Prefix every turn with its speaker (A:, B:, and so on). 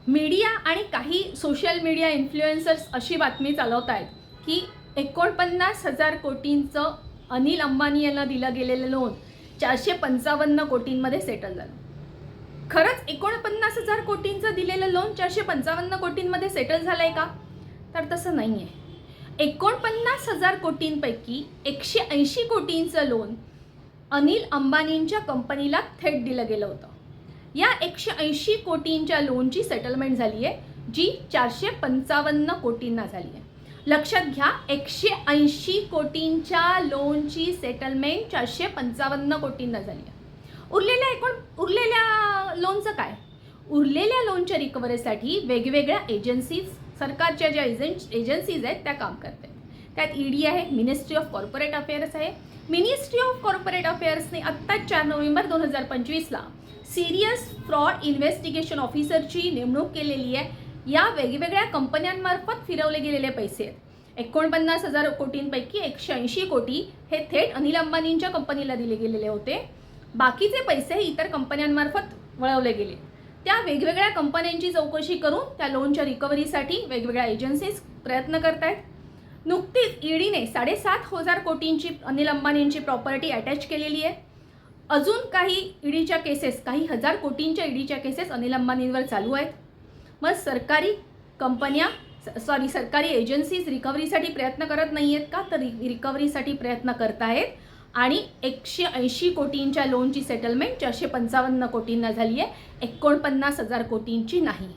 A: Media आणि काही social media influencers अशी बातमी चालवत आहेत की 49,000 कोटींचं अनिल अंबानी यांना दिलं गेलेलं लोन 455 कोटींमध्ये सेटल झालं. खरंच 49,000 कोटींचं दिलेलं लोन 455 कोटींमध्ये सेटल झालंय का? तर तसं नाही आहे. 49,000 कोटींपैकी 180 कोटींचं लोन अनिल अंबानींच्या कंपनीला थेट दिलं गेलं होतं. या 180 कोटींच्या लोनची सेटलमेंट झाली आहे, जी 455 कोटींना झाली आहे. लक्षात घ्या, 180 कोटींच्या लोनची सेटलमेंट 455 कोटींना झाली आहे. उरलेल्या लोनचं काय? उरलेल्या लोनच्या रिकव्हरीसाठी वेगवेगळ्या एजन्सीज, सरकारच्या ज्या एजन्सीज आहेत त्या काम करतात. त्यात ईडी आहे, मिनिस्ट्री ऑफ कॉर्पोरेट अफेअर्स आहे. मिनिस्ट्री ऑफ कॉर्पोरेट अफेअर्सने आत्ता 4 नोव्हेंबर 2025ला सिरियस फ्रॉड इन्व्हेस्टिगेशन ऑफिसरची नेमणूक केलेली आहे. या वेगवेगळ्या कंपन्यांमार्फत फिरवले गेलेले पैसे आहेत. 49,000 कोटींपैकी 180 कोटी हे थेट अनिल अंबानींच्या कंपनीला दिले गेलेले होते. बाकीचे पैसे इतर कंपन्यांमार्फत वळवले गेले. त्या वेगवेगळ्या कंपन्यांची चौकशी करून त्या लोनच्या रिकव्हरीसाठी वेगवेगळ्या एजन्सीज प्रयत्न करत आहेत. नुकतीच ईडीने 7,500 कोटींची अनिल अंबानींची प्रॉपर्टी अटॅच केलेली आहे. अजून काही ईडीच्या केसेस, काही हजार कोटींच्या ईडीच्या केसेस अनिल अंबानींवर चालू आहेत. मग सरकारी एजन्सीज रिकव्हरीसाठी प्रयत्न करत नाही आहेत का? तर रिकव्हरीसाठी प्रयत्न करत आहेत आणि 180 कोटींच्या लोनची सेटलमेंट 455 कोटींना झाली आहे, 49,000 कोटींची नाही.